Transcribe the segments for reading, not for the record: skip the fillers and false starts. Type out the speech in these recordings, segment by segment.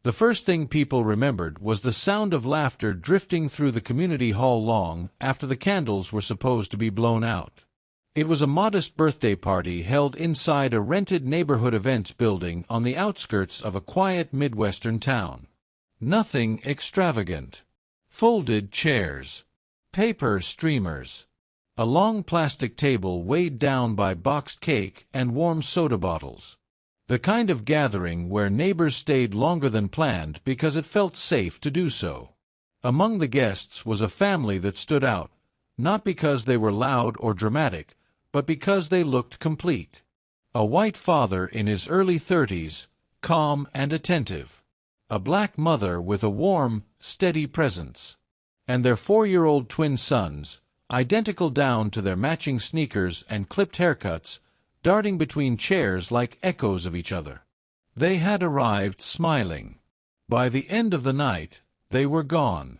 The first thing people remembered was the sound of laughter drifting through the community hall long after the candles were supposed to be blown out. It was a modest birthday party held inside a rented neighborhood events building on the outskirts of a quiet Midwestern town. Nothing extravagant. Folded chairs, paper streamers, a long plastic table weighed down by boxed cake and warm soda bottles. The kind of gathering where neighbors stayed longer than planned because it felt safe to do so. Among the guests was a family that stood out, not because they were loud or dramatic, but because they looked complete. A white father in his early 30s, calm and attentive. A black mother with a warm, steady presence. And their 4-year-old twin sons, identical down to their matching sneakers and clipped haircuts, darting between chairs like echoes of each other. They had arrived smiling. By the end of the night, they were gone.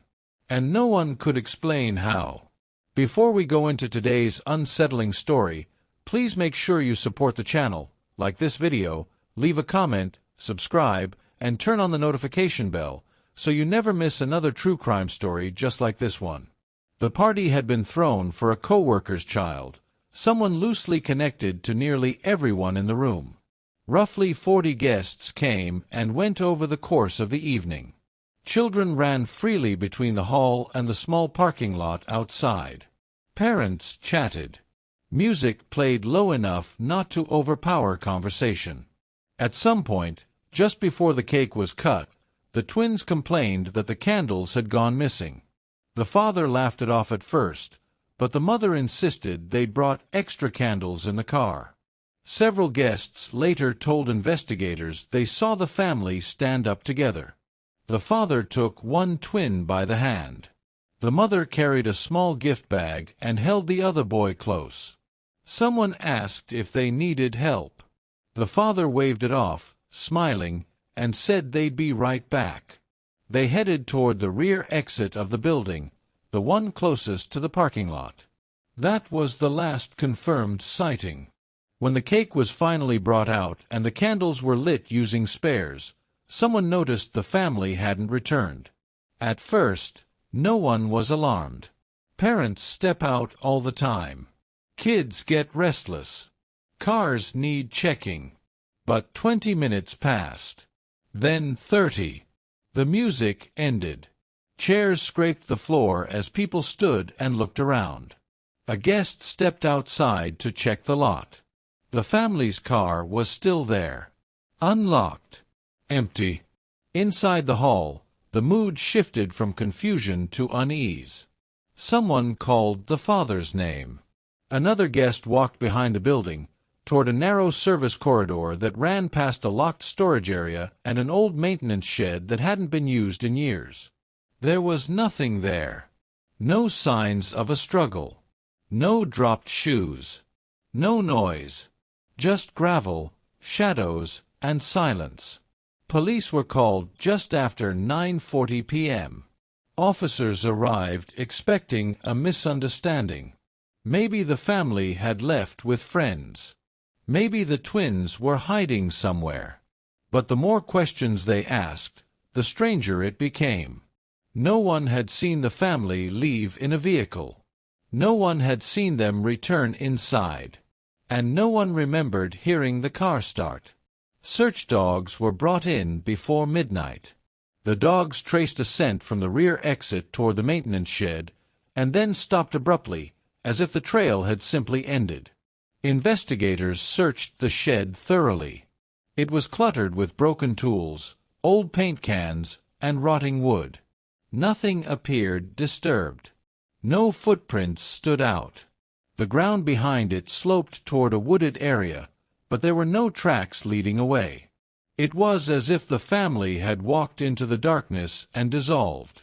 And no one could explain how. Before we go into today's unsettling story, please make sure you support the channel, like this video, leave a comment, subscribe, and turn on the notification bell, so you never miss another true crime story just like this one. The party had been thrown for a co-worker's child, someone loosely connected to nearly everyone in the room. Roughly 40 guests came and went over the course of the evening. Children ran freely between the hall and the small parking lot outside. Parents chatted. Music played low enough not to overpower conversation. At some point, just before the cake was cut, the twins complained that the candles had gone missing. The father laughed it off at first, but the mother insisted they'd brought extra candles in the car. Several guests later told investigators they saw the family stand up together. The father took one twin by the hand. The mother carried a small gift bag and held the other boy close. Someone asked if they needed help. The father waved it off, smiling, and said they'd be right back. They headed toward the rear exit of the building, the one closest to the parking lot. That was the last confirmed sighting. When the cake was finally brought out and the candles were lit using spares, someone noticed the family hadn't returned. At first, no one was alarmed. Parents step out all the time. Kids get restless. Cars need checking. But 20 minutes passed. Then 30. The music ended. Chairs scraped the floor as people stood and looked around. A guest stepped outside to check the lot. The family's car was still there. Unlocked. Empty. Inside the hall, the mood shifted from confusion to unease. Someone called the father's name. Another guest walked behind the building, toward a narrow service corridor that ran past a locked storage area and an old maintenance shed that hadn't been used in years. There was nothing there. No signs of a struggle. No dropped shoes. No noise. Just gravel, shadows, and silence. Police were called just after 9:40 p.m. Officers arrived expecting a misunderstanding. Maybe the family had left with friends. Maybe the twins were hiding somewhere. But the more questions they asked, the stranger it became. No one had seen the family leave in a vehicle. No one had seen them return inside. And no one remembered hearing the car start. Search dogs were brought in before midnight. The dogs traced a scent from the rear exit toward the maintenance shed, and then stopped abruptly, as if the trail had simply ended. Investigators searched the shed thoroughly. It was cluttered with broken tools, old paint cans, and rotting wood. Nothing appeared disturbed. No footprints stood out. The ground behind it sloped toward a wooded area, but there were no tracks leading away. It was as if the family had walked into the darkness and dissolved.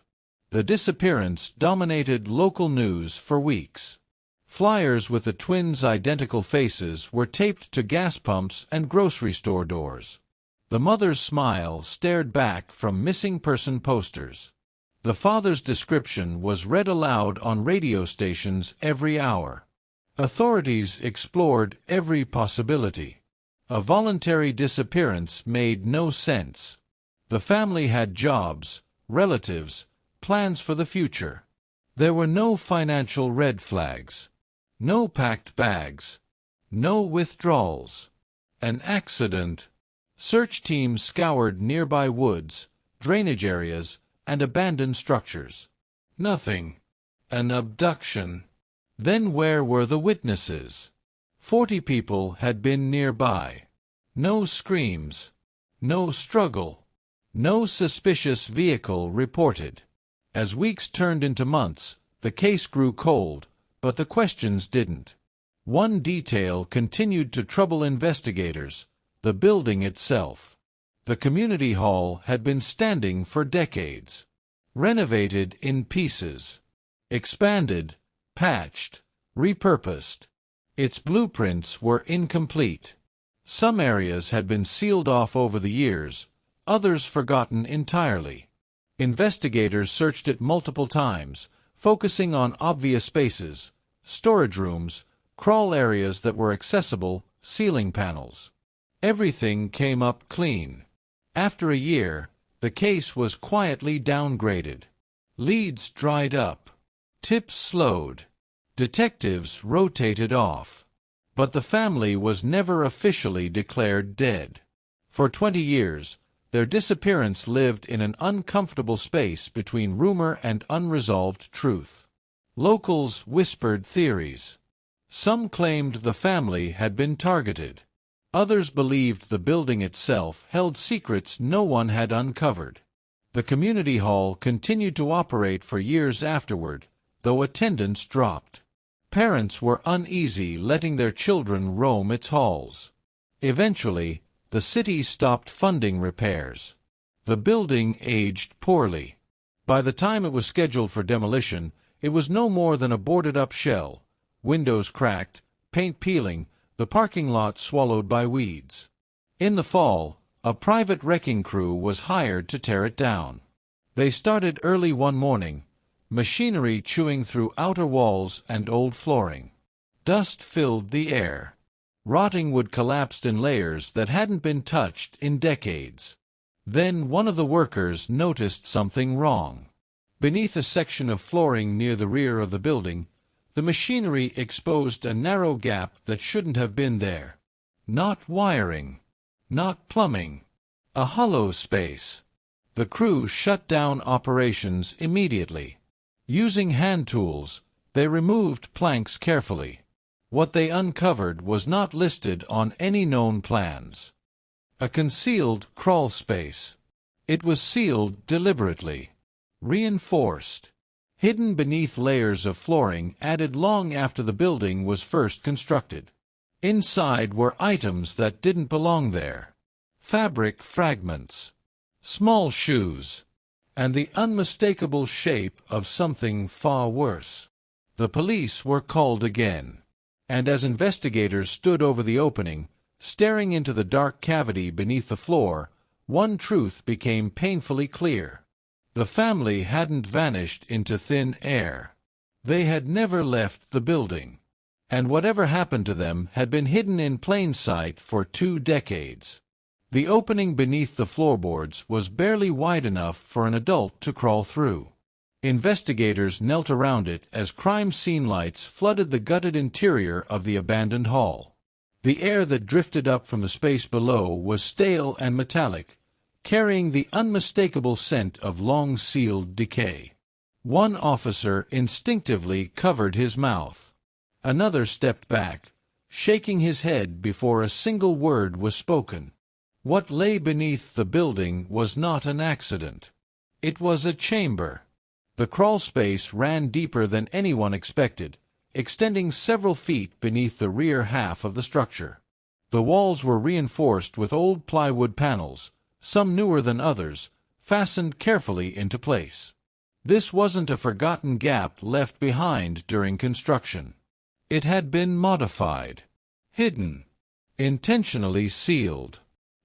The disappearance dominated local news for weeks. Flyers with the twins' identical faces were taped to gas pumps and grocery store doors. The mother's smile stared back from missing person posters. The father's description was read aloud on radio stations every hour. Authorities explored every possibility. A voluntary disappearance made no sense. The family had jobs, relatives, plans for the future. There were no financial red flags, no packed bags, no withdrawals. An accident. Search teams scoured nearby woods, drainage areas, and abandoned structures. Nothing. An abduction. Then where were the witnesses? 40 people had been nearby. No screams. No struggle. No suspicious vehicle reported. As weeks turned into months, the case grew cold, but the questions didn't. One detail continued to trouble investigators: the building itself. The community hall had been standing for decades. Renovated in pieces. Expanded, patched, repurposed. Its blueprints were incomplete. Some areas had been sealed off over the years, others forgotten entirely. Investigators searched it multiple times, focusing on obvious spaces, storage rooms, crawl areas that were accessible, ceiling panels. Everything came up clean. After a year, the case was quietly downgraded. Leads dried up. Tips slowed. Detectives rotated off. But the family was never officially declared dead. For 20 years, their disappearance lived in an uncomfortable space between rumor and unresolved truth. Locals whispered theories. Some claimed the family had been targeted. Others believed the building itself held secrets no one had uncovered. The community hall continued to operate for years afterward, though attendance dropped. Parents were uneasy letting their children roam its halls. Eventually, the city stopped funding repairs. The building aged poorly. By the time it was scheduled for demolition, it was no more than a boarded-up shell, windows cracked, paint peeling, the parking lot swallowed by weeds. In the fall, a private wrecking crew was hired to tear it down. They started early one morning, machinery chewing through outer walls and old flooring. Dust filled the air. Rotting wood collapsed in layers that hadn't been touched in decades. Then one of the workers noticed something wrong. Beneath a section of flooring near the rear of the building, the machinery exposed a narrow gap that shouldn't have been there. Not wiring. Not plumbing. A hollow space. The crew shut down operations immediately. Using hand tools, they removed planks carefully. What they uncovered was not listed on any known plans. A concealed crawl space. It was sealed deliberately. Reinforced. Hidden beneath layers of flooring added long after the building was first constructed. Inside were items that didn't belong there. Fabric fragments. Small shoes. And the unmistakable shape of something far worse. The police were called again. And as investigators stood over the opening, staring into the dark cavity beneath the floor, one truth became painfully clear. The family hadn't vanished into thin air. They had never left the building. And whatever happened to them had been hidden in plain sight for 2 decades. The opening beneath the floorboards was barely wide enough for an adult to crawl through. Investigators knelt around it as crime scene lights flooded the gutted interior of the abandoned hall. The air that drifted up from the space below was stale and metallic, carrying the unmistakable scent of long-sealed decay. One officer instinctively covered his mouth. Another stepped back, shaking his head before a single word was spoken. What lay beneath the building was not an accident. It was a chamber. The crawl space ran deeper than anyone expected, extending several feet beneath the rear half of the structure. The walls were reinforced with old plywood panels, some newer than others, fastened carefully into place. This wasn't a forgotten gap left behind during construction. It had been modified, hidden, intentionally sealed.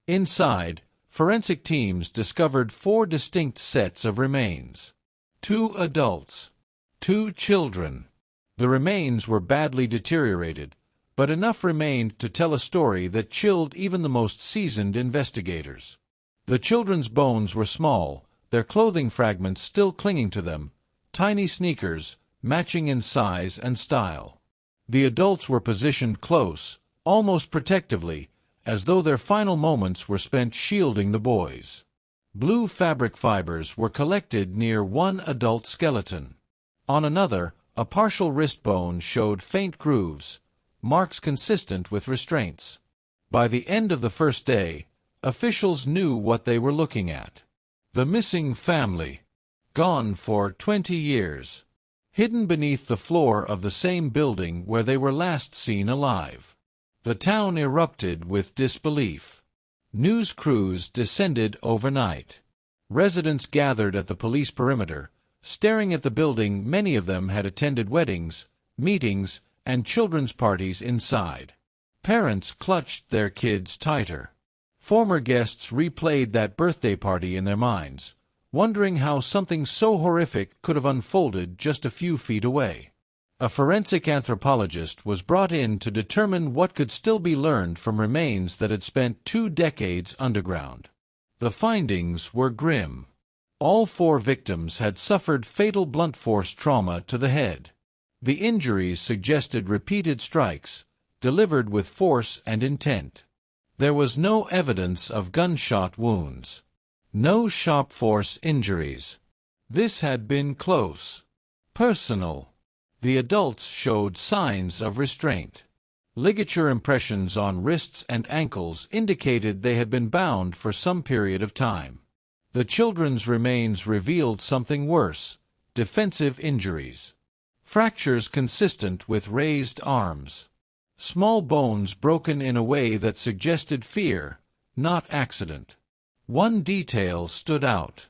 Inside, forensic teams discovered 4 distinct sets of remains. 2 adults, 2 children. The remains were badly deteriorated, but enough remained to tell a story that chilled even the most seasoned investigators. The children's bones were small, their clothing fragments still clinging to them, tiny sneakers, matching in size and style. The adults were positioned close, almost protectively, as though their final moments were spent shielding the boys. Blue fabric fibers were collected near one adult skeleton. On another, a partial wrist bone showed faint grooves, marks consistent with restraints. By the end of the first day, officials knew what they were looking at. The missing family, gone for 20 years, hidden beneath the floor of the same building where they were last seen alive. The town erupted with disbelief. News crews descended overnight. Residents gathered at the police perimeter, staring at the building. Many of them had attended weddings, meetings, and children's parties inside. Parents clutched their kids tighter. Former guests replayed that birthday party in their minds, wondering how something so horrific could have unfolded just a few feet away. A forensic anthropologist was brought in to determine what could still be learned from remains that had spent 2 decades underground. The findings were grim. All 4 victims had suffered fatal blunt force trauma to the head. The injuries suggested repeated strikes, delivered with force and intent. There was no evidence of gunshot wounds. No sharp force injuries. This had been close. Personal. The adults showed signs of restraint. Ligature impressions on wrists and ankles indicated they had been bound for some period of time. The children's remains revealed something worse: defensive injuries. Fractures consistent with raised arms. Small bones broken in a way that suggested fear, not accident. One detail stood out.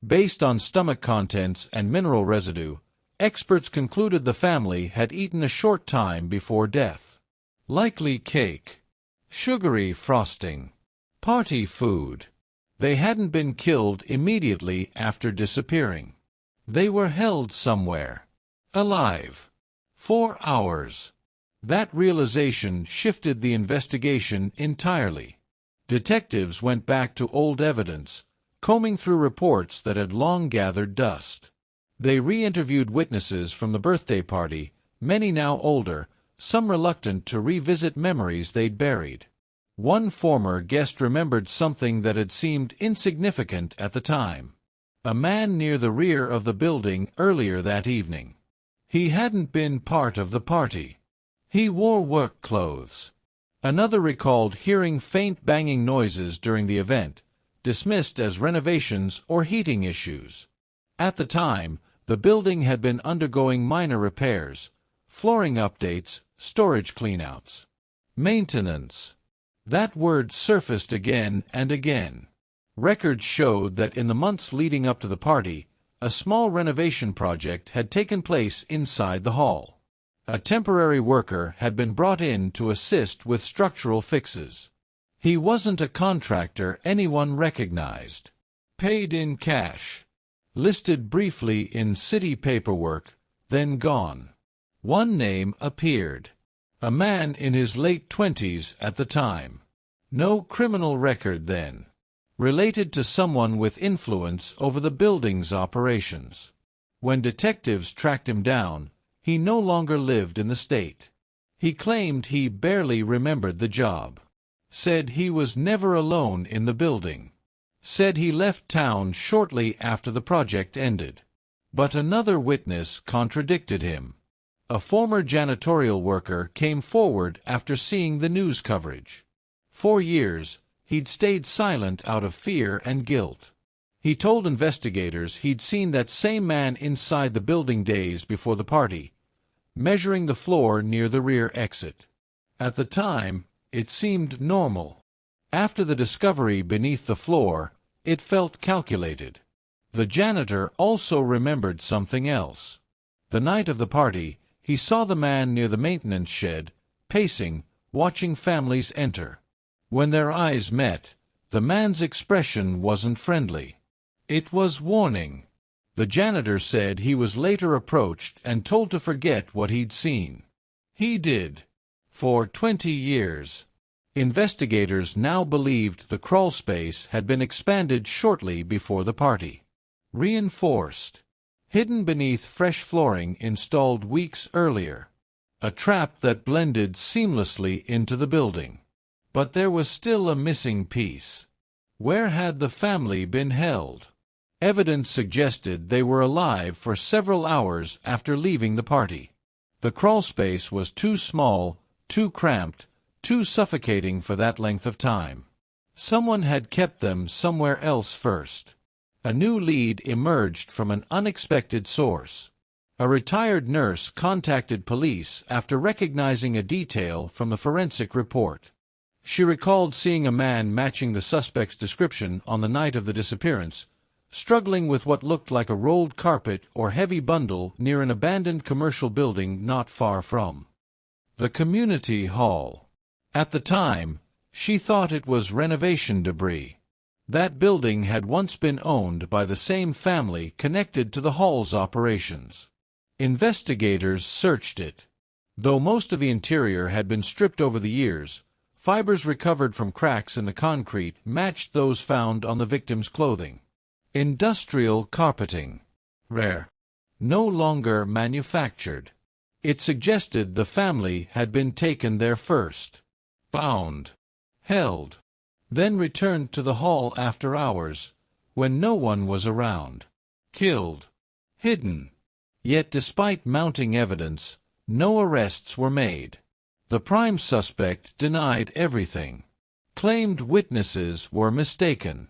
Based on stomach contents and mineral residue, experts concluded the family had eaten a short time before death. Likely cake. Sugary frosting. Party food. They hadn't been killed immediately after disappearing. They were held somewhere. Alive. 4 hours. That realization shifted the investigation entirely. Detectives went back to old evidence, combing through reports that had long gathered dust. They re-interviewed witnesses from the birthday party, many now older, some reluctant to revisit memories they'd buried. One former guest remembered something that had seemed insignificant at the time. A man near the rear of the building earlier that evening. He hadn't been part of the party. He wore work clothes. Another recalled hearing faint banging noises during the event, dismissed as renovations or heating issues. At the time, the building had been undergoing minor repairs, flooring updates, storage cleanouts. Maintenance. That word surfaced again and again. Records showed that in the months leading up to the party, a small renovation project had taken place inside the hall. A temporary worker had been brought in to assist with structural fixes. He wasn't a contractor anyone recognized. Paid in cash. Listed briefly in city paperwork, then gone. One name appeared. A man in his late 20s at the time. No criminal record then. Related to someone with influence over the building's operations. When detectives tracked him down, he no longer lived in the state. He claimed he barely remembered the job. Said he was never alone in the building. Said he left town shortly after the project ended. But another witness contradicted him. A former janitorial worker came forward after seeing the news coverage. 4 years, he'd stayed silent out of fear and guilt. He told investigators he'd seen that same man inside the building days before the party, measuring the floor near the rear exit. At the time, it seemed normal. After the discovery beneath the floor, it felt calculated. The janitor also remembered something else. The night of the party, he saw the man near the maintenance shed, pacing, watching families enter. When their eyes met, the man's expression wasn't friendly. It was warning. The janitor said he was later approached and told to forget what he'd seen. He did. For 20 years. Investigators now believed the crawlspace had been expanded shortly before the party. Reinforced. Hidden beneath fresh flooring installed weeks earlier. A trap that blended seamlessly into the building. But there was still a missing piece. Where had the family been held? Evidence suggested they were alive for several hours after leaving the party. The crawlspace was too small, too cramped, too suffocating for that length of time. Someone had kept them somewhere else first. A new lead emerged from an unexpected source. A retired nurse contacted police after recognizing a detail from the forensic report. She recalled seeing a man matching the suspect's description on the night of the disappearance, struggling with what looked like a rolled carpet or heavy bundle near an abandoned commercial building not far from the community hall. At the time, she thought it was renovation debris. That building had once been owned by the same family connected to the hall's operations. Investigators searched it. Though most of the interior had been stripped over the years, fibers recovered from cracks in the concrete matched those found on the victim's clothing. Industrial carpeting. Rare. No longer manufactured. It suggested the family had been taken there first. Bound. Held. Then returned to the hall after hours, when no one was around. Killed. Hidden. Yet despite mounting evidence, no arrests were made. The prime suspect denied everything. Claimed witnesses were mistaken.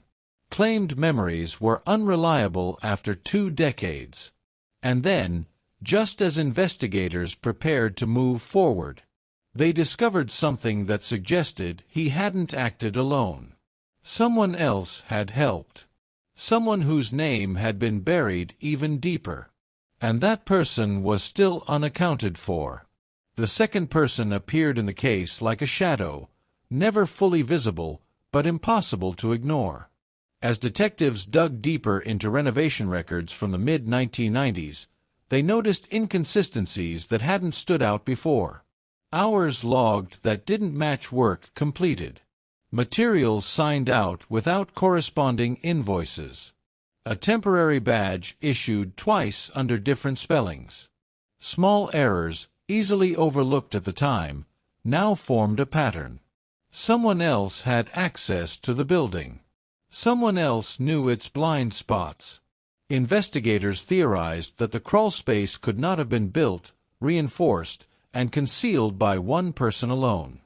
Claimed memories were unreliable after 2 decades. And then, just as investigators prepared to move forward, they discovered something that suggested he hadn't acted alone. Someone else had helped. Someone whose name had been buried even deeper. And that person was still unaccounted for. The second person appeared in the case like a shadow, never fully visible, but impossible to ignore. As detectives dug deeper into renovation records from the mid-1990s, they noticed inconsistencies that hadn't stood out before. Hours logged that didn't match work completed. Materials signed out without corresponding invoices. A temporary badge issued twice under different spellings. Small errors, easily overlooked at the time, now formed a pattern. Someone else had access to the building. Someone else knew its blind spots. Investigators theorized that the crawlspace could not have been built, reinforced, and concealed by one person alone.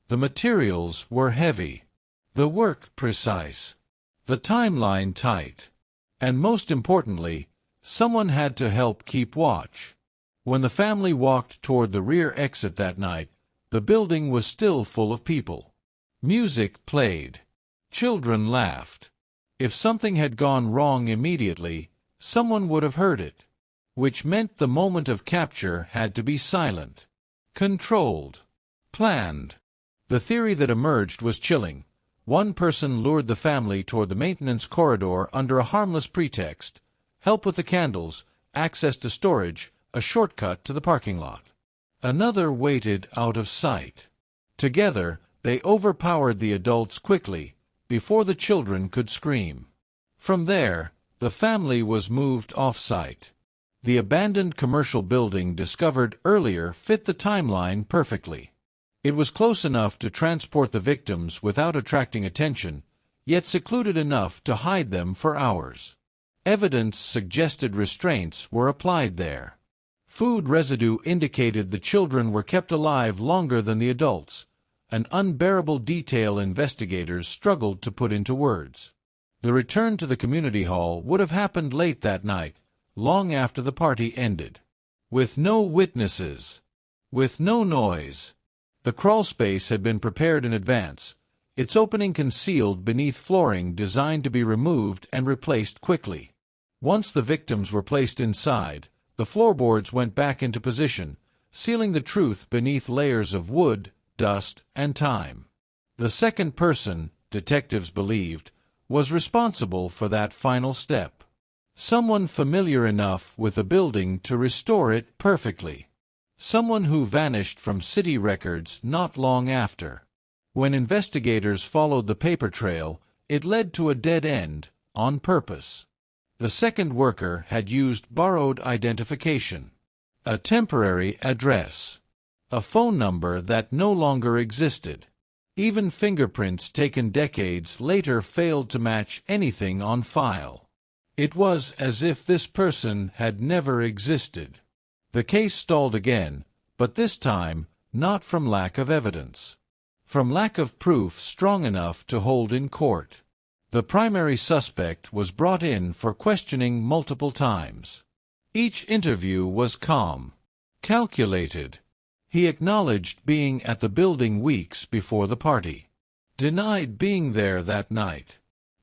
The materials were heavy. The work precise. The timeline tight. And most importantly, someone had to help keep watch. When the family walked toward the rear exit that night, the building was still full of people. Music played. Children laughed. If something had gone wrong immediately, someone would have heard it. Which meant the moment of capture had to be silent. Controlled. Planned. The theory that emerged was chilling. One person lured the family toward the maintenance corridor under a harmless pretext: help with the candles, access to storage, a shortcut to the parking lot. Another waited out of sight. Together, they overpowered the adults quickly, before the children could scream. From there, the family was moved off-site. The abandoned commercial building discovered earlier fit the timeline perfectly. It was close enough to transport the victims without attracting attention, yet secluded enough to hide them for hours. Evidence suggested restraints were applied there. Food residue indicated the children were kept alive longer than the adults, an unbearable detail investigators struggled to put into words. The return to the community hall would have happened late that night, long after the party ended. With no witnesses. With no noise. The crawlspace had been prepared in advance, its opening concealed beneath flooring designed to be removed and replaced quickly. Once the victims were placed inside, the floorboards went back into position, sealing the truth beneath layers of wood, dust, and time. The second person, detectives believed, was responsible for that final step. Someone familiar enough with the building to restore it perfectly. Someone who vanished from city records not long after. When investigators followed the paper trail, it led to a dead end, on purpose. The second worker had used borrowed identification, a temporary address, a phone number that no longer existed. Even fingerprints taken decades later failed to match anything on file. It was as if this person had never existed. The case stalled again, but this time not from lack of evidence. From lack of proof strong enough to hold in court. The primary suspect was brought in for questioning multiple times. Each interview was calm, calculated. He acknowledged being at the building weeks before the party, denied being there that night,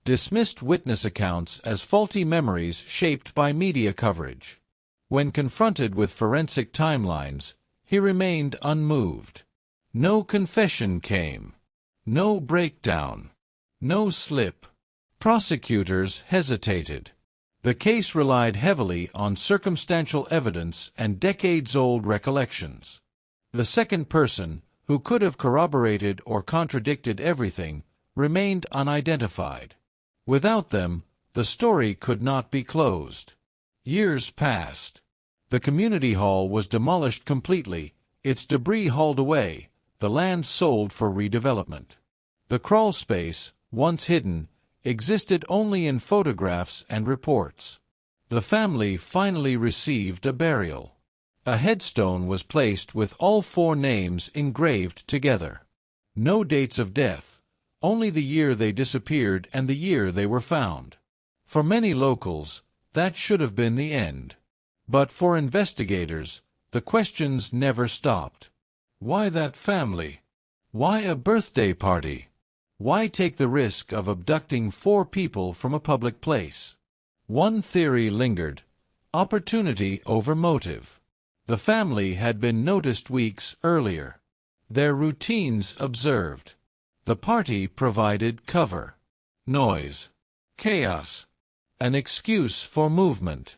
dismissed witness accounts as faulty memories shaped by media coverage. When confronted with forensic timelines, he remained unmoved. No confession came. No breakdown. No slip. Prosecutors hesitated. The case relied heavily on circumstantial evidence and decades-old recollections. The second person, who could have corroborated or contradicted everything, remained unidentified. Without them, the story could not be closed. Years passed. The community hall was demolished completely, its debris hauled away, the land sold for redevelopment. The crawl space, once hidden, existed only in photographs and reports. The family finally received a burial. A headstone was placed with all 4 names engraved together. No dates of death, only the year they disappeared and the year they were found. For many locals, that should have been the end. But for investigators, the questions never stopped. Why that family? Why a birthday party? Why take the risk of abducting 4 people from a public place? One theory lingered: opportunity over motive. The family had been noticed weeks earlier. Their routines observed. The party provided cover. Noise. Chaos. An excuse for movement.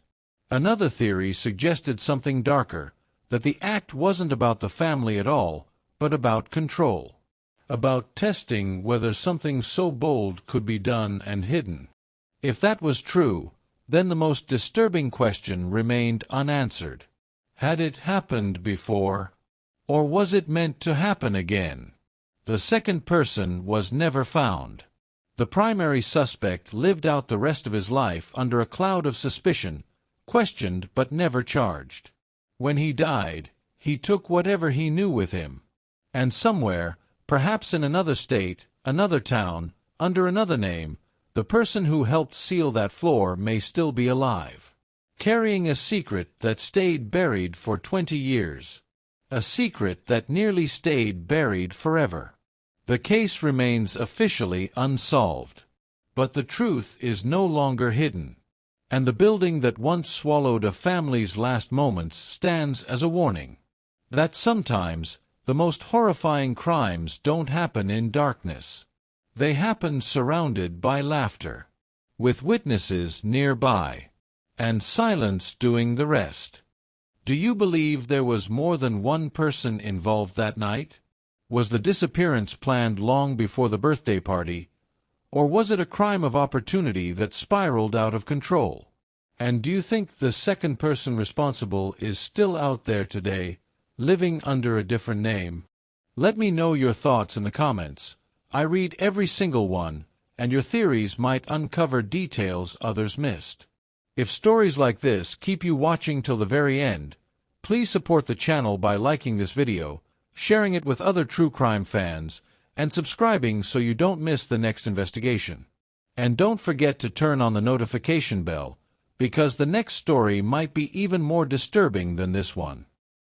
Another theory suggested something darker, that the act wasn't about the family at all, but about control. About testing whether something so bold could be done and hidden. If that was true, then the most disturbing question remained unanswered. Had it happened before? Or was it meant to happen again? The second person was never found. The primary suspect lived out the rest of his life under a cloud of suspicion, questioned but never charged. When he died, he took whatever he knew with him. And somewhere, perhaps in another state, another town, under another name, the person who helped seal that floor may still be alive, carrying a secret that stayed buried for 20 years. A secret that nearly stayed buried forever. The case remains officially unsolved. But the truth is no longer hidden. And the building that once swallowed a family's last moments stands as a warning that sometimes the most horrifying crimes don't happen in darkness. They happen surrounded by laughter, with witnesses nearby, and silence doing the rest. Do you believe there was more than one person involved that night? Was the disappearance planned long before the birthday party? Or was it a crime of opportunity that spiraled out of control? And do you think the second person responsible is still out there today, living under a different name? Let me know your thoughts in the comments. I read every single one, and your theories might uncover details others missed. If stories like this keep you watching till the very end, please support the channel by liking this video, sharing it with other true crime fans, and subscribing so you don't miss the next investigation. And don't forget to turn on the notification bell, because the next story might be even more disturbing than this one.